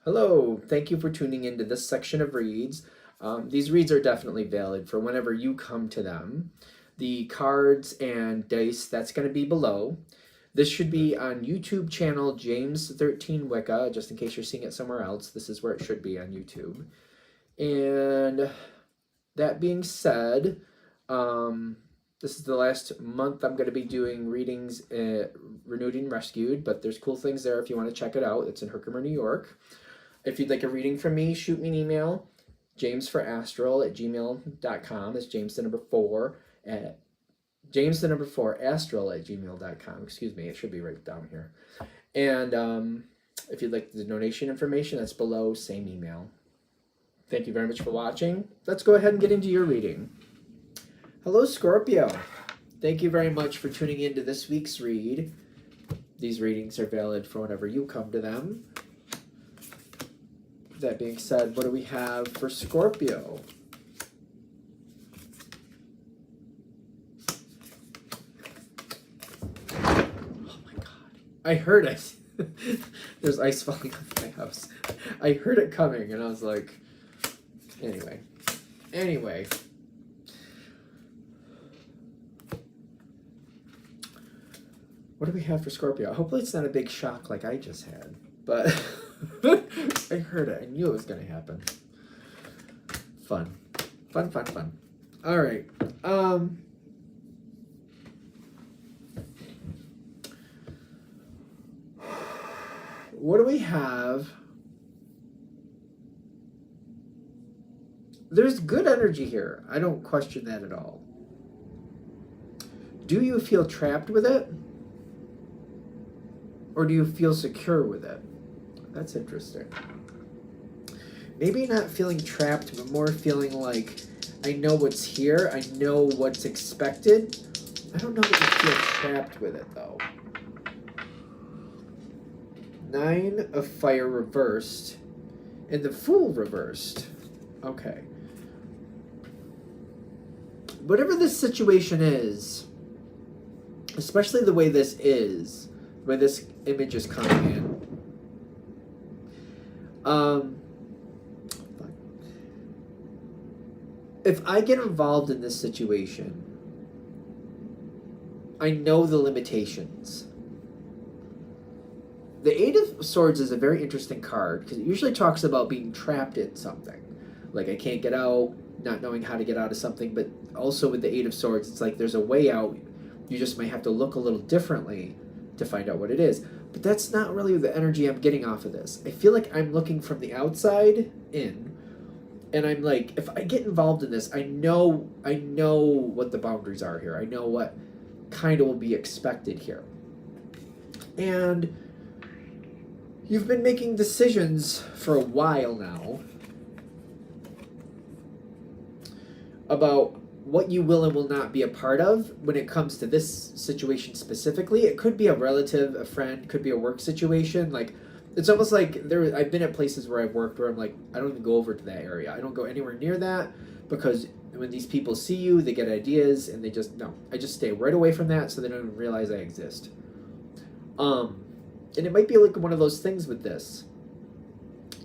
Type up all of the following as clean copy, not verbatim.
Hello, thank you for tuning into this section of reads. These reads are definitely valid for whenever you come to them. The cards and dice, that's going to be below. This should be on YouTube channel James13 Wicca, just in case you're seeing it somewhere else. This is where it should be on YouTube. And that being said, this is the last month I'm going to be doing readings Renewed and Rescued, but there's cool things there if you want to check it out. It's in Herkimer, New York. If you'd like a reading from me, shoot me an email, jamesforastral@gmail.com. It's James the number 4 at James the number 4 astral@gmail.com. Excuse me, it should be right down here. And if you'd like the donation information, that's below, same email. Thank you very much for watching. Let's go ahead and get into your reading. Hello, Scorpio. Thank you very much for tuning into this week's read. These readings are valid for whenever you come to them. That being said, what do we have for Scorpio? Oh my god. I heard it. There's ice falling off my house. I heard it coming and I was like, anyway. What do we have for Scorpio? Hopefully it's not a big shock like I just had. But I heard it. I knew it was going to happen. Fun. All right. What do we have? There's good energy here. I don't question that at all. Do you feel trapped with it? Or do you feel secure with it? That's interesting. Maybe not feeling trapped, but more feeling like, I know what's here, I know what's expected. I don't know that you feel trapped with it, though. 9 of Fire reversed, and the Fool reversed. Okay. Whatever this situation is, especially the way this is, the way this image is coming in, if I get involved in this situation, I know the limitations. The Eight of Swords is a very interesting card because it usually talks about being trapped in something. Like, I can't get out, not knowing how to get out of something, but also with the Eight of Swords, it's like there's a way out. You just might have to look a little differently to find out what it is. But that's not really the energy I'm getting off of this. I feel like I'm looking from the outside in, and I'm like, if I get involved in this, I know what the boundaries are here. I know what kind of will be expected here. And you've been making decisions for a while now about what you will and will not be a part of when it comes to this situation specifically. It could be a relative, a friend, could be a work situation. Like, it's almost like I've been at places where I've worked where I'm like, I don't even go over to that area. I don't go anywhere near that because when these people see you, they get ideas and they just, no. I just stay right away from that so they don't even realize I exist. And it might be like one of those things with this.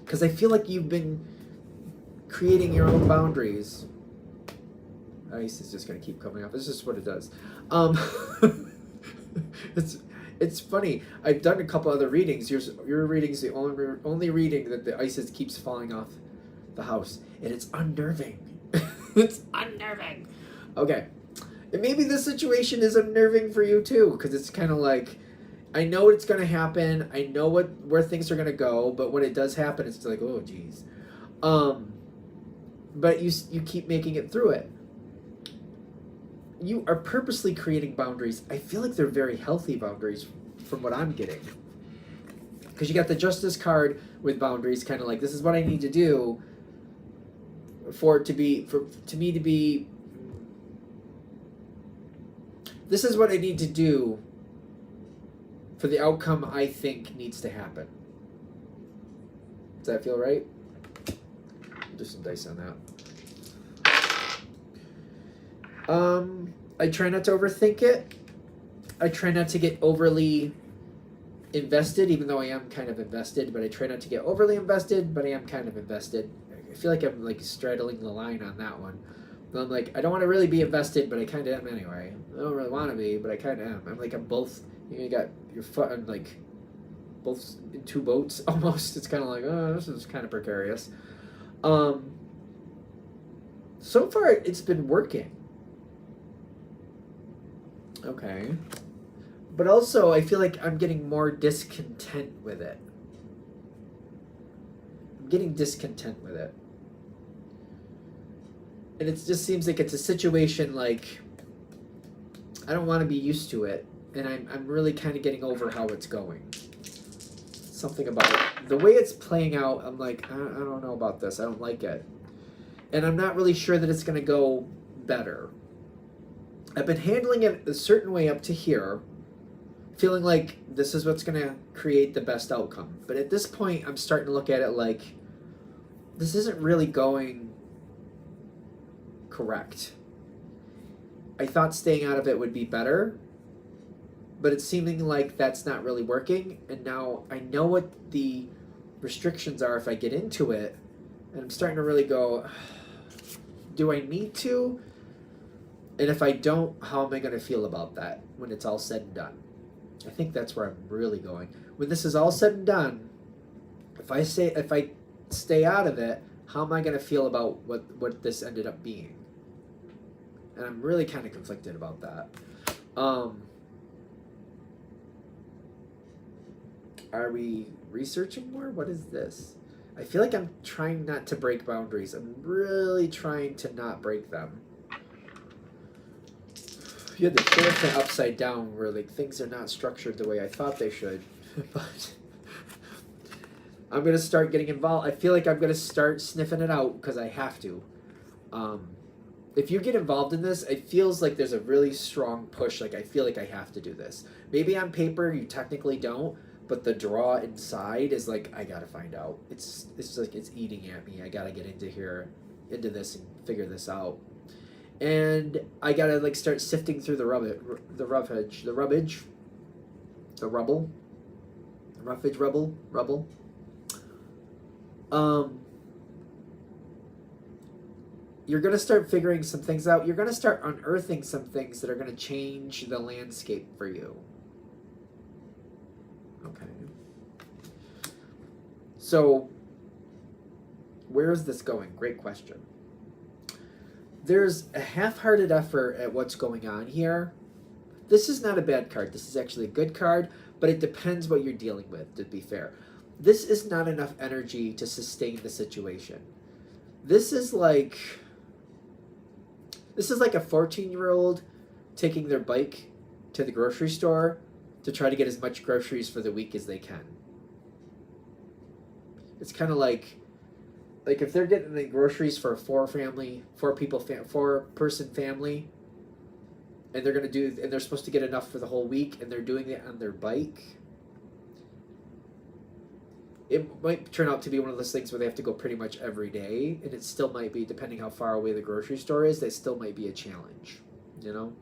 Because I feel like you've been creating your own boundaries. Ice is just going to keep coming up. It's just what it does. It's funny. I've done a couple other readings. Your reading's the only reading that the ice keeps falling off the house. And it's unnerving. It's unnerving. Okay. And maybe this situation is unnerving for you too. Because it's kind of like, I know it's going to happen. I know where things are going to go. But when it does happen, it's like, oh, geez. But you keep making it through it. You are purposely creating boundaries. I feel like they're very healthy boundaries from what I'm getting. Because you got the Justice card with boundaries, kind of like, this is what I need to do this is what I need to do for the outcome I think needs to happen. Does that feel right? I'll do some dice on that. I try not to overthink it. I try not to get overly invested, even though I am kind of invested, but I try not to get overly invested, but I am kind of invested. I feel like I'm like straddling the line on that one. But I'm like, I don't want to really be invested, but I kind of am anyway. I don't really want to be, but I kind of am. I'm both. You got your foot on like both in two boats almost. It's kind of like, oh, this is kind of precarious. So far it's been working. Okay. But also I feel like I'm getting more discontent with it. I'm getting discontent with it. And it just seems like it's a situation like I don't want to be used to it, and I'm really kind of getting over how it's going. Something about it. The way it's playing out, I'm like, I don't know about this. I don't like it. And I'm not really sure that it's going to go better. I've been handling it a certain way up to here, feeling like this is what's going to create the best outcome. But at this point, I'm starting to look at it like this isn't really going correct. I thought staying out of it would be better, but it's seeming like that's not really working. And now I know what the restrictions are if I get into it, and I'm starting to really go, do I need to? And if I don't, how am I going to feel about that when it's all said and done? I think that's where I'm really going. When this is all said and done, if I stay out of it, how am I going to feel about what this ended up being? And I'm really kind of conflicted about that. Are we researching more? What is this? I feel like I'm trying not to break boundaries. I'm really trying to not break them. You had the thing upside down where like things are not structured the way I thought they should. But I'm going to start getting involved. I feel like I'm going to start sniffing it out because I have to. If you get involved in this, it feels like there's a really strong push. Like I feel like I have to do this. Maybe on paper you technically don't, but the draw inside is like, I got to find out. It's like it's eating at me. I got to get into this and figure this out. And I got to like start sifting through the rubble. You're going to start figuring some things out. You're going to start unearthing some things that are going to change the landscape for you. Okay. So, where is this going? Great question. There's a half-hearted effort at what's going on here. This is not a bad card. This is actually a good card, but it depends what you're dealing with, to be fair. This is not enough energy to sustain the situation. This is like a 14-year-old taking their bike to the grocery store to try to get as much groceries for the week as they can. It's kind of like if they're getting the groceries for a four-person family, and they're supposed to get enough for the whole week, and they're doing it on their bike. It might turn out to be one of those things where they have to go pretty much every day, and it still might be, depending how far away the grocery store is, they still might be a challenge, you know?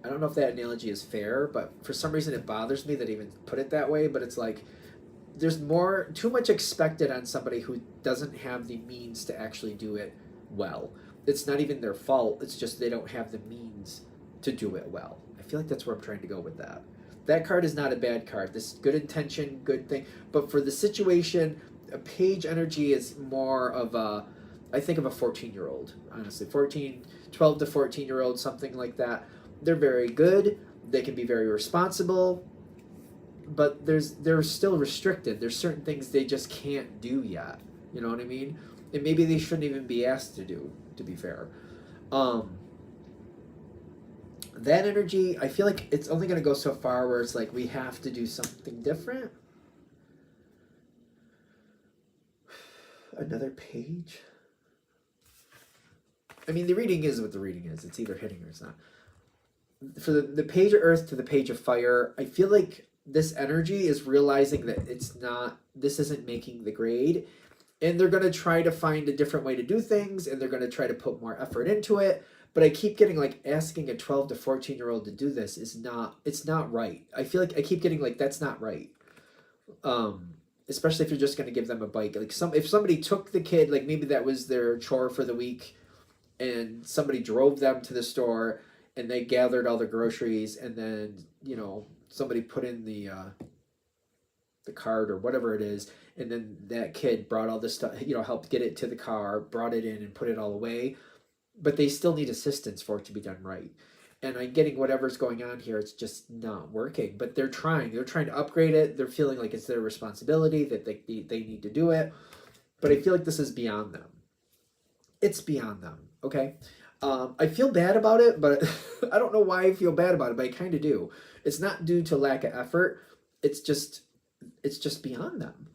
I don't know if that analogy is fair, but for some reason it bothers me that I even put it that way, but it's like, there's too much expected on somebody who doesn't have the means to actually do it well. It's not even their fault, it's just they don't have the means to do it well. I feel like that's where I'm trying to go with that. That card is not a bad card. This is good intention, good thing. But for the situation, a page energy is more of I think of a 14-year-old, honestly. 12 to 14-year-old, something like that. They're very good. They can be very responsible. But they're still restricted. There's certain things they just can't do yet. You know what I mean? And maybe they shouldn't even be asked to do, to be fair. That energy, I feel like it's only going to go so far where it's like we have to do something different. Another page. I mean, the reading is what the reading is. It's either hitting or it's not. For the page of earth to the page of fire, I feel like this energy is realizing that this isn't making the grade. And they're going to try to find a different way to do things, and they're going to try to put more effort into it. But I keep getting like asking a 12 to 14-year-old to do this is not, it's not right. I feel like I keep getting like that's not right. Um, Especially if you're just going to give them a bike. Like if somebody took the kid, like maybe that was their chore for the week, and somebody drove them to the store and they gathered all the groceries, and then, somebody put in the card or whatever it is, and then that kid brought all this stuff, helped get it to the car, brought it in and put it all away, but they still need assistance for it to be done right. And I'm getting whatever's going on here, it's just not working. But they're trying to upgrade it. They're feeling like it's their responsibility, that they need to do it. But I feel like this is beyond them. It's beyond them. Okay. I feel bad about it, but I don't know why I feel bad about it, but I kind of do. It's not due to lack of effort. It's just beyond them.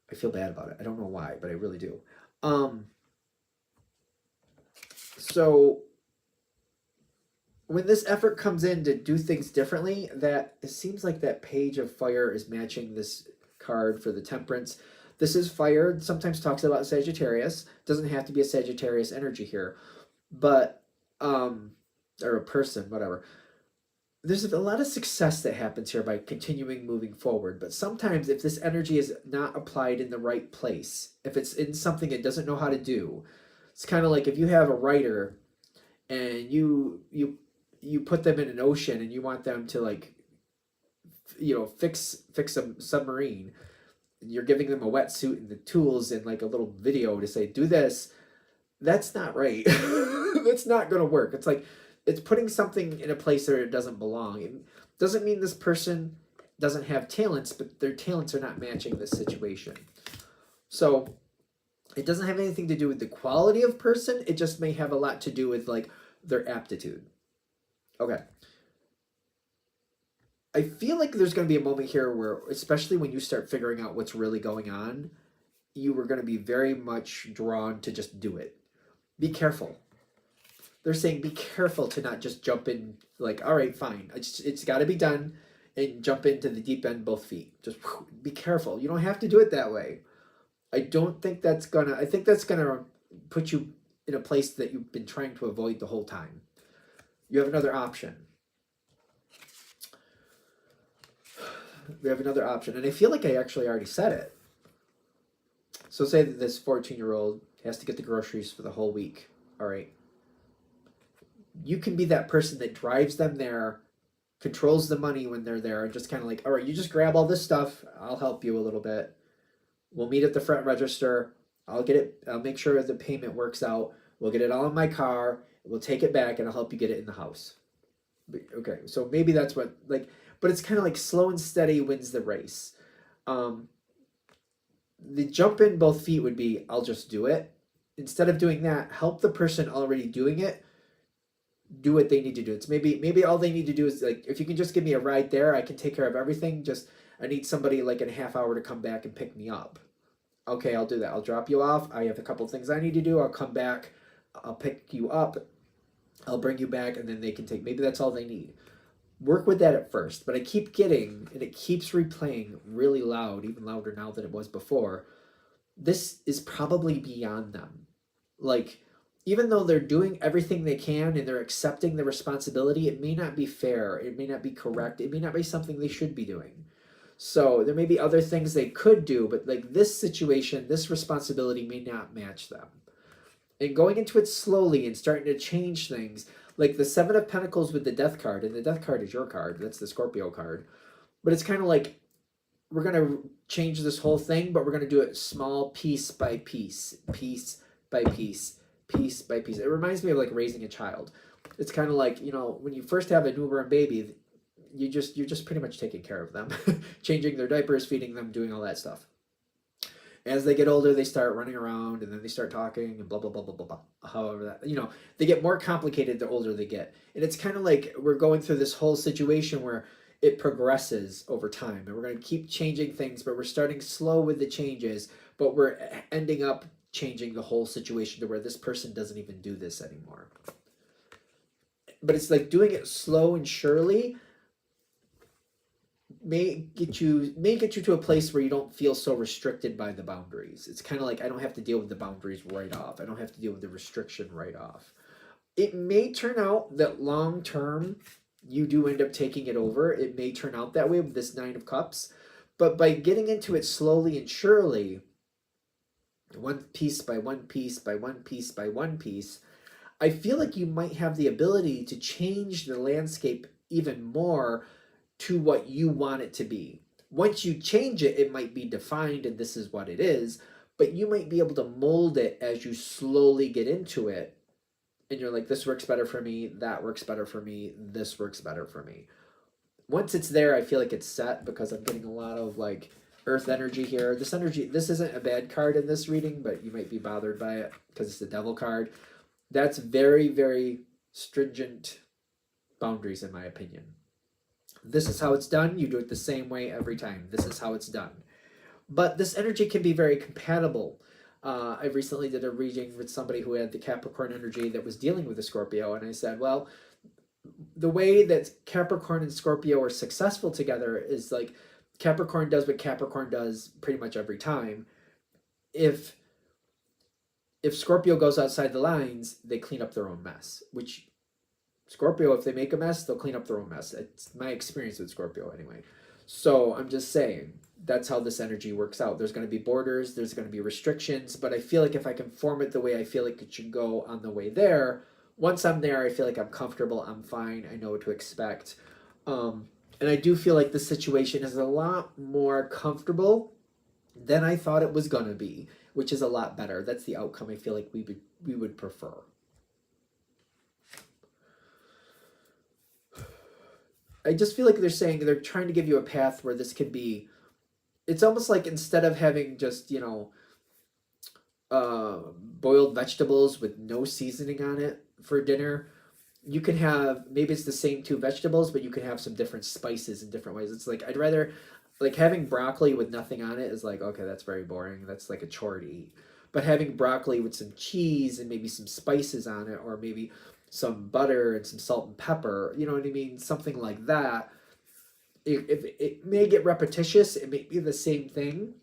I feel bad about it. I don't know why, but I really do. So when this effort comes in to do things differently, that it seems like that page of fire is matching this card for the temperance. This is fire. Sometimes talks about Sagittarius. Doesn't have to be a Sagittarius energy here, but or a person, whatever. There's a lot of success that happens here by continuing moving forward. But sometimes if this energy is not applied in the right place, if it's in something it doesn't know how to do, it's kind of like if you have a writer and you put them in an ocean and you want them to fix a submarine, and you're giving them a wetsuit and the tools and like a little video to say do this. That's not right. That's not going to work. It's like it's putting something in a place where it doesn't belong. It doesn't mean this person doesn't have talents, but their talents are not matching this situation. So it doesn't have anything to do with the quality of person. It just may have a lot to do with like their aptitude. Okay. I feel like there's going to be a moment here where, especially when you start figuring out what's really going on, you are going to be very much drawn to just do it. Be careful. They're saying be careful to not just jump in like, all right, fine. It's got to be done, and jump into the deep end both feet. Just be careful. You don't have to do it that way. I think that's going to put you in a place that you've been trying to avoid the whole time. You have another option. We have another option. And I feel like I actually already said it. So say that this 14-year-old has to get the groceries for the whole week. All right. You can be that person that drives them there, controls the money when they're there, and just kind of like, all right, you just grab all this stuff. I'll help you a little bit. We'll meet at the front register. I'll get it. I'll make sure the payment works out. We'll get it all in my car. We'll take it back, and I'll help you get it in the house. Okay, so maybe that's what, like, but it's kind of like slow and steady wins the race. The jump in both feet would be, I'll just do it. Instead of doing that, help the person already doing it do what they need to do. It's maybe all they need to do is like, if you can just give me a ride there, I can take care of everything. Just, I need somebody like in a half hour to come back and pick me up. Okay, I'll do that. I'll drop you off. I have a couple things I need to do. I'll come back. I'll pick you up. I'll bring you back, and then they can take, maybe that's all they need. Work with that at first, but I keep getting, and it keeps replaying really loud, even louder now than it was before. This is probably beyond them. Like, even though they're doing everything they can and they're accepting the responsibility, it may not be fair. It may not be correct. It may not be something they should be doing. So there may be other things they could do, but like this situation, this responsibility may not match them. And going into it slowly and starting to change things, like the Seven of Pentacles with the Death card, and the Death card is your card, that's the Scorpio card. But it's kind of like, we're going to change this whole thing, but we're going to do it small, piece by piece, piece by piece, piece by piece. It reminds me of like raising a child. It's kind of like, when you first have a newborn baby, you're just pretty much taking care of them, changing their diapers, feeding them, doing all that stuff. As they get older, they start running around, and then they start talking and blah, blah, blah, blah, blah, blah. However that, they get more complicated the older they get. And it's kind of like we're going through this whole situation where it progresses over time. And we're going to keep changing things, but we're starting slow with the changes, but we're ending up changing the whole situation to where this person doesn't even do this anymore. But it's like doing it slow and surely may get you to a place where you don't feel so restricted by the boundaries. It's kind of like, I don't have to deal with the boundaries right off. I don't have to deal with the restriction right off. It may turn out that long term you do end up taking it over. It may turn out that way with this Nine of Cups. But by getting into it slowly and surely, one piece by one piece by one piece by one piece, I feel like you might have the ability to change the landscape even more to what you want it to be. Once you change it, it might be defined and this is what it is, but you might be able to mold it as you slowly get into it. And you're like, this works better for me, that works better for me, this works better for me. Once it's there, I feel like it's set because I'm getting a lot of like earth energy here. This energy, this isn't a bad card in this reading, but you might be bothered by it because it's the devil card. That's very, very stringent boundaries, in my opinion. This is how it's done. You do it the same way every time. This is how it's done. But this energy can be very compatible. I recently did a reading with somebody who had the Capricorn energy that was dealing with the Scorpio, and I said, well, the way that Capricorn and Scorpio are successful together is like Capricorn does what Capricorn does pretty much every time. If Scorpio goes outside the lines, they clean up their own mess, which Scorpio, if they make a mess, they'll clean up their own mess. It's my experience with Scorpio anyway. So I'm just saying, that's how this energy works out. There's going to be borders, there's going to be restrictions, but I feel like if I can form it the way I feel like it should go on the way there, once I'm there, I feel like I'm comfortable, I'm fine, I know what to expect. And I do feel like this situation is a lot more comfortable than I thought it was going to be, which is a lot better. That's the outcome I feel like we would prefer. I just feel like they're saying they're trying to give you a path where this could be, it's almost like instead of having just, you know, boiled vegetables with no seasoning on it for dinner, you can have, maybe it's the same two vegetables, but you can have some different spices in different ways. It's like, I'd rather, like having broccoli with nothing on it is like, okay, that's very boring. That's like a chore to eat. But having broccoli with some cheese and maybe some spices on it, or maybe some butter and some salt and pepper, you know what I mean? Something like that. It may get repetitious, it may be the same thing,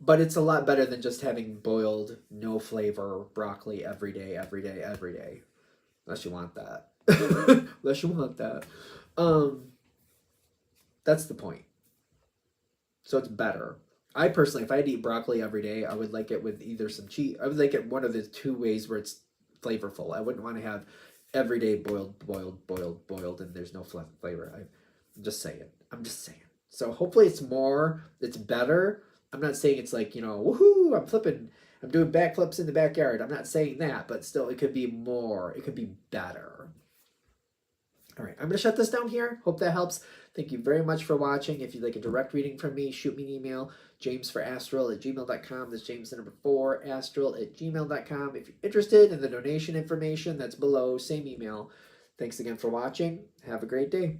but it's a lot better than just having boiled, no flavor broccoli every day, every day, every day. Unless you want that. Unless you want that. That's the point. So it's better. I personally, if I had to eat broccoli every day, I would like it with either some cheese. I would like it one of the two ways where it's flavorful. I wouldn't want to have every day boiled, and there's no flavor. I'm just saying. I'm just saying. So hopefully it's better. I'm not saying it's like, you know, woohoo, I'm doing backflips in the backyard. I'm not saying that, but still, it could be more. It could be better. All right, I'm going to shut this down here. Hope that helps. Thank you very much for watching. If you'd like a direct reading from me, shoot me an email, jamesforastral@gmail.com. That's James the number 4, astral@gmail.com. If you're interested in the donation information, that's below, same email. Thanks again for watching. Have a great day.